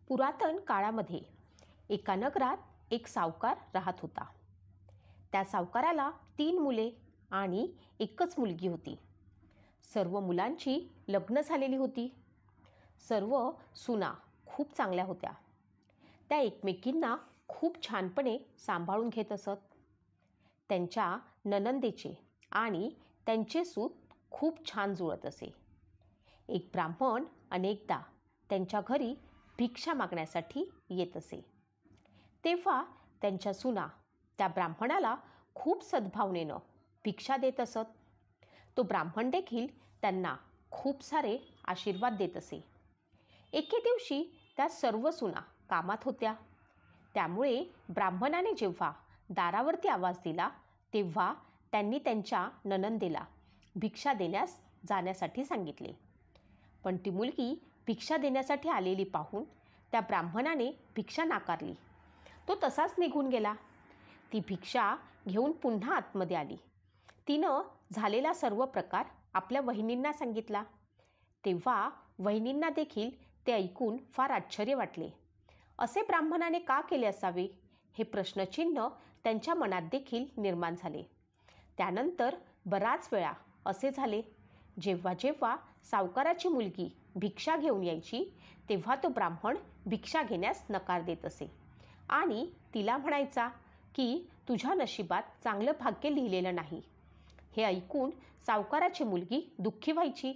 पुरातन काळामध्ये एका नगरात एक सावकार राहत होता. त्या सावकाराला 3 मुले आणि एकच मुलगी होती. सर्व मुलांची लग्न झालेली होती. सर्व सुना खूप चांगल्या होत्या. त्या एकमेकींना खूप छानपणे सांभाळून घेत असत. त्यांच्या नणंदेचे आणि त्यांचे सूत खूप छान जुळत असे. एक ब्राह्मण अनेकदा त्यांच्या घरी भिक्षा मागण्यासाठी येत असे. तेव्हा त्यांच्या सुना त्या ब्राह्मणाला खूप सद्भावनेनं भिक्षा देत असत. तो ब्राह्मण देखील त्यांना खूप सारे आशीर्वाद देत असे. एके दिवशी त्या सर्व सुना कामात होत्या. त्यामुळे ब्राह्मणाने जेव्हा दारावरती आवाज दिला तेव्हा त्यांनी त्यांच्या नणंदेला भिक्षा देण्यास जाण्यासाठी सांगितले. पण ती मुलगी भिक्षा देण्यासाठी आलेली पाहून त्या ब्राह्मणाने भिक्षा नाकारली. तो तसाच निघून गेला. ती भिक्षा घेऊन पुन्हा आतमध्ये आली. तिनं झालेला सर्व प्रकार आपल्या वहिनींना सांगितला. तेव्हा वहिनींना देखील ते ऐकून फार आश्चर्य वाटले. असे ब्राह्मणाने का केले असावे हे प्रश्नचिन्ह त्यांच्या मनात देखील निर्माण झाले. त्यानंतर बराच वेळा असे झाले, जेव्हा जेव्हा सावकाराची मुलगी भिक्षा घेऊन यायची तेव्हा तो ब्राह्मण भिक्षा घेण्यास नकार देत असे आणि तिला म्हणायचा की तुझ्या नशिबात चांगलं भाग्य लिहिलेलं नाही. हे ऐकून सावकाराची मुलगी दुःखी व्हायची.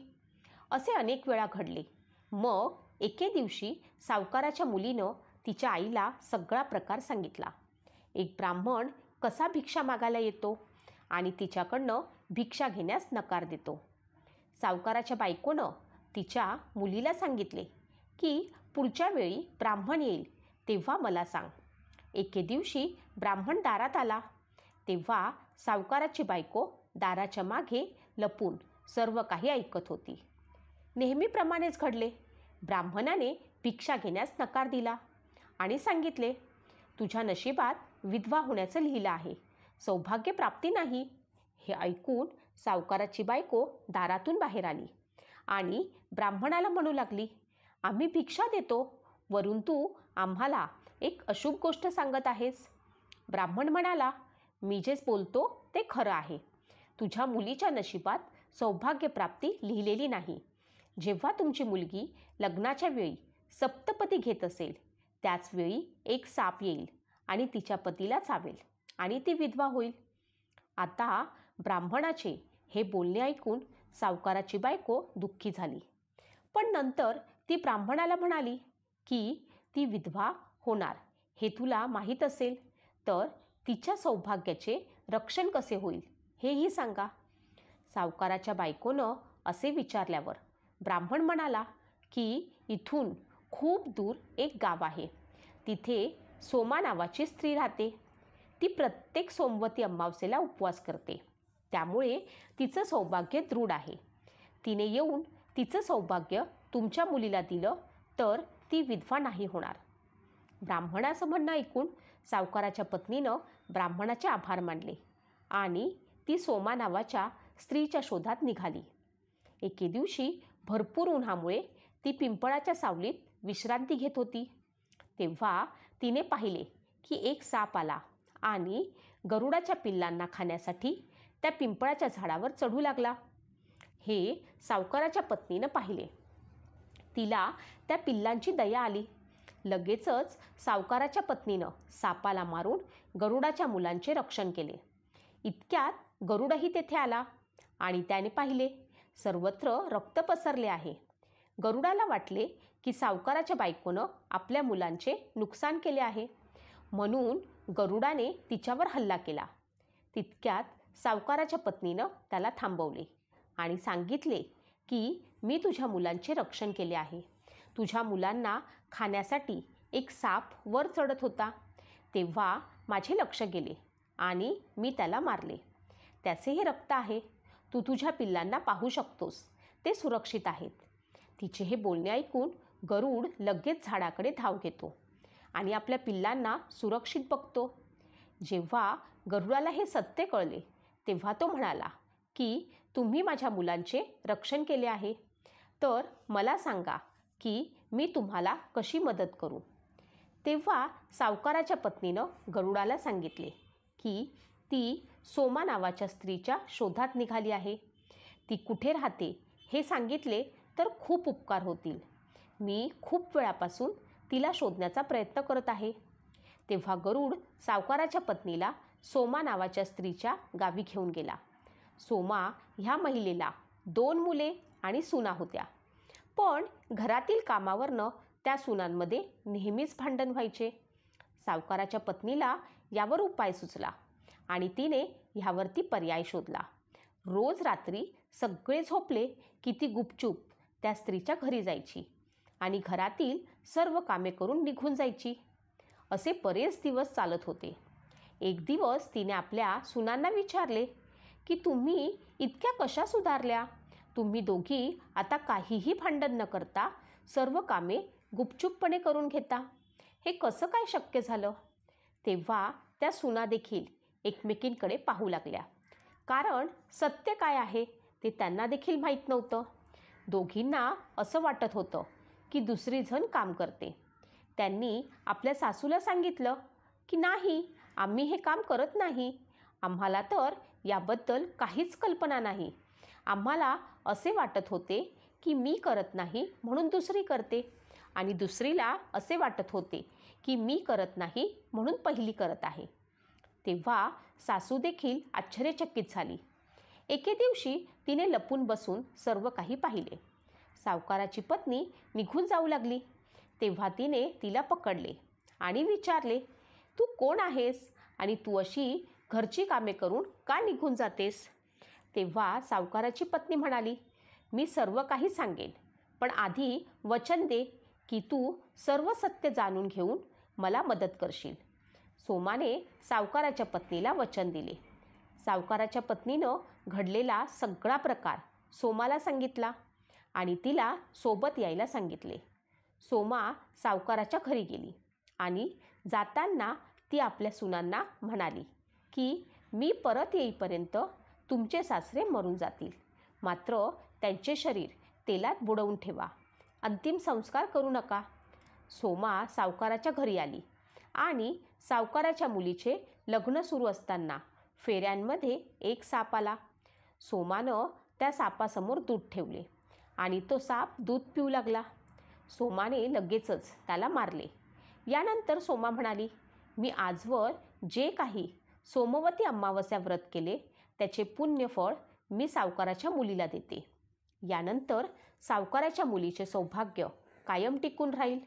असे अनेक वेळा घडले. मग एके दिवशी सावकाराच्या मुलीनं तिच्या आईला सगळा प्रकार सांगितला. एक ब्राह्मण कसा भिक्षा मागायला येतो आणि तिच्याकडनं भिक्षा घेण्यास नकार देतो. सावकाराच्या बायकोनं तिच्या मुलीला सांगितले की पुढच्या वेळी ब्राह्मण येईल तेव्हा मला सांग. एके दिवशी ब्राह्मण दारात आला तेव्हा सावकाराची बायको दाराच्या मागे लपून सर्व काही ऐकत होती. नेहमीप्रमाणेच घडले. ब्राह्मणाने भिक्षा घेण्यास नकार दिला आणि सांगितले, तुझ्या नशिबात विधवा होण्याचं लिहिलं आहे, सौभाग्यप्राप्ती नाही. हे ऐकून सावकाराची बायको दारातून बाहेर आली आणि ब्राह्मणाला म्हणू लागली, आम्ही भिक्षा देतो, वरून तू आम्हाला एक अशुभ गोष्ट सांगत आहेस. ब्राह्मण म्हणाला, मी जे बोलतो ते खरं आहे. तुझ्या मुलीच्या नशिबात सौभाग्यप्राप्ती लिहिलेली नाही. जेव्हा तुमची मुलगी लग्नाच्या वेळी सप्तपदी घेत असेल त्याचवेळी एक साप येईल आणि तिच्या पतीला चावेल आणि ती विधवा होईल. आता ब्राह्मणाचे हे बोलणे ऐकून सावकाराची बायको दुःखी झाली. पण नंतर ती ब्राह्मणाला म्हणाली की ती विधवा होणार हे तुला माहीत असेल तर तिच्या सौभाग्याचे रक्षण कसे होईल हेही सांगा. सावकाराच्या बायकोनं असे विचारल्यावर ब्राह्मण म्हणाला की इथून खूप दूर एक गाव आहे. तिथे सोमा नावाची स्त्री राहते. ती प्रत्येक सोमवती अमावस्येला उपवास करते. त्यामुळे तिचं सौभाग्य दृढ आहे. तिने येऊन तिचं सौभाग्य तुमच्या मुलीला दिलं तर ती विधवा नाही होणार. ब्राह्मणाचं म्हणणं ऐकून सावकाराच्या पत्नीनं ब्राह्मणाचे आभार मानले आणि ती सोमा नावाच्या स्त्रीच्या शोधात निघाली. एके दिवशी भरपूर उन्हामुळे ती पिंपळाच्या सावलीत विश्रांती घेत होती. तेव्हा तिने पाहिले की एक साप आला आणि गरुडाच्या पिल्लांना खाण्यासाठी त्या पिंपळाच्या झाडावर चढू लागला. हे सावकाराच्या पत्नीनं पाहिले. तिला त्या पिल्लांची दया आली. लगेचच सावकाराच्या पत्नीनं सापाला मारून गरुडाच्या मुलांचे रक्षण केले. इतक्यात गरुडही तेथे आला आणि त्याने पाहिले सर्वत्र रक्त पसरले आहे. गरुडाला वाटले की सावकाराच्या बायकोनं आपल्या मुलांचे नुकसान केले आहे, म्हणून गरुडाने तिच्यावर हल्ला केला. तितक्यात सावकाराच्या पत्नीनं त्याला थांबवले आणि सांगितले की मी तुझ्या मुलांचे रक्षण केले आहे. तुझ्या मुलांना खाण्यासाठी एक साप वर चढत होता तेव्हा माझे लक्ष गेले आणि मी त्याला मारले. त्याचेही रक्त आहे. तू तुझ्या पिल्लांना पाहू शकतोस, ते सुरक्षित आहेत. तिचे हे बोलणे ऐकून गरुड लगेच झाडाकडे धाव घेतो आणि आपल्या पिल्लांना सुरक्षित बघतो. जेव्हा गरुडाला हे सत्य कळले तेव्हा तो म्हणाला की तुम्ही माझ्या मुलांचे रक्षण केले आहे, तर मला सांगा की मी तुम्हाला कशी मदत करू. तेव्हा सावकाराच्या पत्नीनं गरुडाला सांगितले की ती सोमा नावाच्या स्त्रीच्या शोधात निघाली आहे. ती कुठे राहते हे सांगितले तर खूप उपकार होतील. मी खूप वेळापासून तिला शोधण्याचा प्रयत्न करत आहे. तेव्हा गरुड सावकाराच्या पत्नीला सोमा नावाच्या स्त्रीच्या गावी घेऊन गेला. सोमा ह्या महिलेला 2 मुले आणि सुना होत्या. पण घरातील कामावरनं त्या सुनांमध्ये नेहमीच भांडण व्हायचे. सावकाराच्या पत्नीला यावर उपाय सुचला आणि तिने ह्यावरती पर्याय शोधला. रोज रात्री सगळे झोपले की ती गुपचूप त्या स्त्रीच्या घरी जायची आणि घरातील सर्व कामे करून निघून जायची. असे बरेच दिवस चालत होते. एक दिवस तिने आपल्या सुनांना विचारले की तुम्ही इतक्या कशा सुधारल्या. तुम्ही दोघी आता काहीही भांडण न करता सर्व कामे गुपचूपपणे करून घेता. हे कसं काय शक्य झालं. तेव्हा त्या सुना देखील एकमेकींकडे पाहू लागल्या, कारण सत्य काय आहे ते त्यांना देखील माहीत नव्हतं. दोघींना असं वाटत होतं की दुसरी जण काम करते. त्यांनी आपल्या सासूला सांगितलं की नाही, आम्ही हे काम करत नाही. आम्हाला तर याबद्दल काहीच कल्पना नाही. आम्हाला असे वाटत होते की मी करत नाही म्हणून दुसरी करते आणि दुसरीला असे वाटत होते की मी करत नाही म्हणून पहिली करत आहे. तेव्हा सासू देखील आश्चर्यचकित झाली. एके दिवशी तिने लपून बसून सर्व काही पाहिले. सावकाराची पत्नी निघून जाऊ लागली. तेव्हा तिने तिला पकडले आणि विचारले, तू कोण आहेस आणि तू अशी घरची कामे करून का निघून जातेस. तेव्हा सावकाराची पत्नी म्हणाली, मी सर्व काही सांगेन, पण आधी वचन दे की तू सर्व सत्य जाणून घेऊन मला मदत करशील. सोमाने सावकाराच्या पत्नीला वचन दिले. सावकाराच्या पत्नीनं घडलेला सगळा प्रकार सोमाला सांगितला आणि तिला सोबत यायला सांगितले. सोमा सावकाराच्या घरी गेली आणि जाताना ती आपल्या सुनांना म्हणाली की मी परत येईपर्यंत तुमचे सासरे मरून जातील, मात्र त्यांचे शरीर तेलात बुडवून ठेवा. अंतिम संस्कार करू नका. सोमा सावकाराच्या घरी आली आणि सावकाराच्या मुलीचे लग्न सुरू असताना फेऱ्यांमध्ये एक साप आला. सोमानं त्या सापासमोर दूध ठेवले आणि तो साप दूध पिऊ लागला. सोमाने लगेचच त्याला मारले. यानंतर सोमा म्हणाली, मी आजवर जे काही सोमवती अमावस्या व्रत केले त्याचे पुण्यफळ मी सावकाराच्या मुलीला देते. यानंतर सावकाराच्या मुलीचे सौभाग्य कायम टिकून राहील.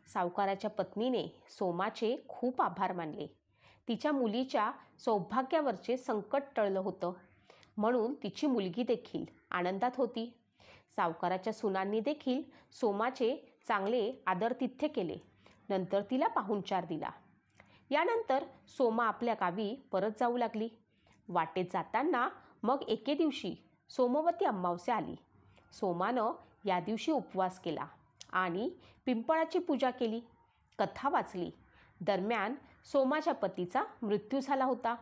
सावकाराच्या पत्नीने सोमाचे खूप आभार मानले. तिच्या मुलीच्या सौभाग्यावरचे संकट टळलं होतं, म्हणून तिची मुलगी देखील आनंदात होती. सावकाराच्या सुनांनी देखील सोमाचे चांगले आदरातिथ्य केले. नंतर तिला पाहुणचार दिला. यानंतर सोमा आपल्या गावी परत जाऊ लागली. वाटेत जाताना मग एके दिवशी सोमवती अमावस्या आली. सोमानं या दिवशी उपवास केला आणि पिंपळाची पूजा केली, कथा वाचली. दरम्यान सोमाच्या पतीचा मृत्यू झाला होता.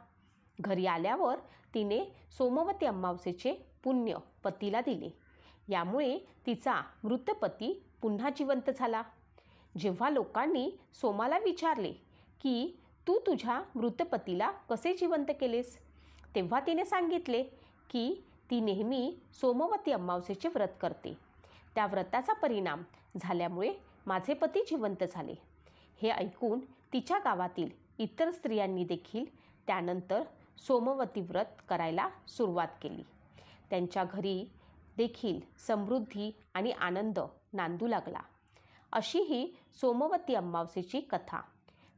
घरी आल्यावर तिने सोमवती अमावस्येचे पुण्य पतीला दिले. यामुळे तिचा मृत पती पुन्हा जिवंत झाला. जेव्हा लोकांनी सोमाला विचारले की तू तुझ्या मृत पतीला कसे जिवंत केलेस, तेव्हा तिने सांगितले की ती नेहमी सोमवती अमावस्येचे व्रत करते. त्या व्रताचा परिणाम झाल्यामुळे माझे पती जिवंत झाले. हे ऐकून तिच्या गावातील इतर स्त्रियांनी देखील त्यानंतर सोमवती व्रत करायला सुरुवात केली. त्यांच्या घरी देखील समृद्धी आणि आनंद नांदू लागला. अशी ही सोमवती अमावस्येची कथा.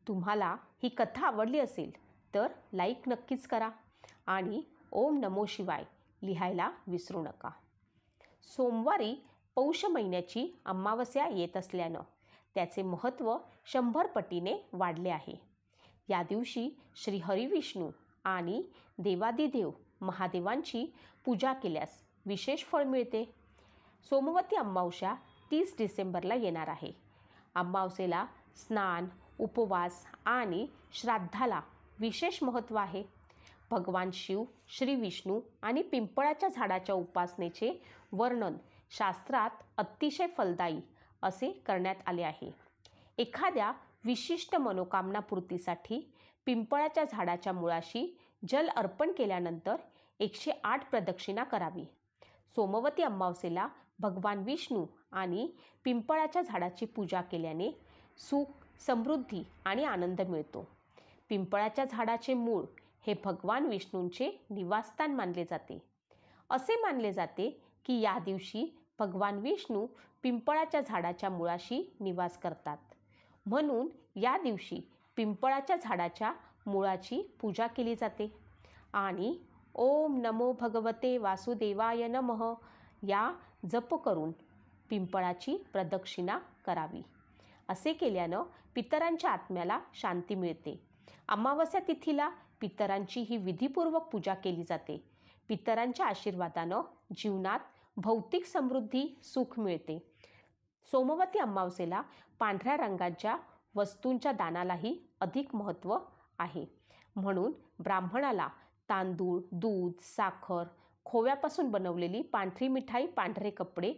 तुम्हाला ही कथा आवडली असेल तर लाईक नक्कीच करा आणि ओम नमो शिवाय लिहायला विसरू नका. सोमवारी पौष महिन्याची अमावस्या येत असल्यानं त्याचे महत्त्व 100 पटीने वाढले आहे. या दिवशी श्री हरिविष्णू आणि देवादिदेव महादेवांची पूजा केल्यास विशेष फळ मिळते. सोमवती अमावस्या 30 डिसेंबरला येणार आहे. अमावस्येला स्नान, उपवास आणि श्राद्धाला विशेष महत्त्व आहे. भगवान शिव, श्री विष्णू आणि पिंपळाच्या झाडाच्या उपासनेचे वर्णन शास्त्रात अतिशय फलदायी असे करण्यात आले आहे. एखाद्या विशिष्ट मनोकामनापूर्तीसाठी पिंपळाच्या झाडाच्या मुळाशी जल अर्पण केल्यानंतर 108 प्रदक्षिणा करावी. सोमवती अमावस्येला भगवान विष्णू आणि पिंपळाच्या झाडाची पूजा केल्याने सुख, समृद्धी आणि आनंद मिळतो. पिंपळाच्या झाडाचे मूळ हे भगवान विष्णूंचे निवासस्थान मानले जाते. असे मानले जाते की या दिवशी भगवान विष्णू पिंपळाच्या झाडाच्या मुळाशी निवास करतात. म्हणून या दिवशी पिंपळाच्या झाडाच्या मुळाची पूजा केली जाते आणि ओम नमो भगवते वासुदेवाय नमः या जप करून पिंपळाची प्रदक्षिणा करावी. असे केल्यानं पितरांच्या आत्म्याला शांती मिळते. अमावस्या तिथीला पितरांची ही विधीपूर्वक पूजा केली जाते. पितरांच्या आशीर्वादानं जीवनात भौतिक समृद्धी, सुख मिळते. सोमवती अमावस्येला पांढऱ्या रंगाच्या वस्तूंच्या दानालाही अधिक महत्त्व आहे. म्हणून ब्राह्मणाला तांदूळ, दूध, साखर, खोव्यापासून बनवलेली पांढरी मिठाई, पांढरे कपडे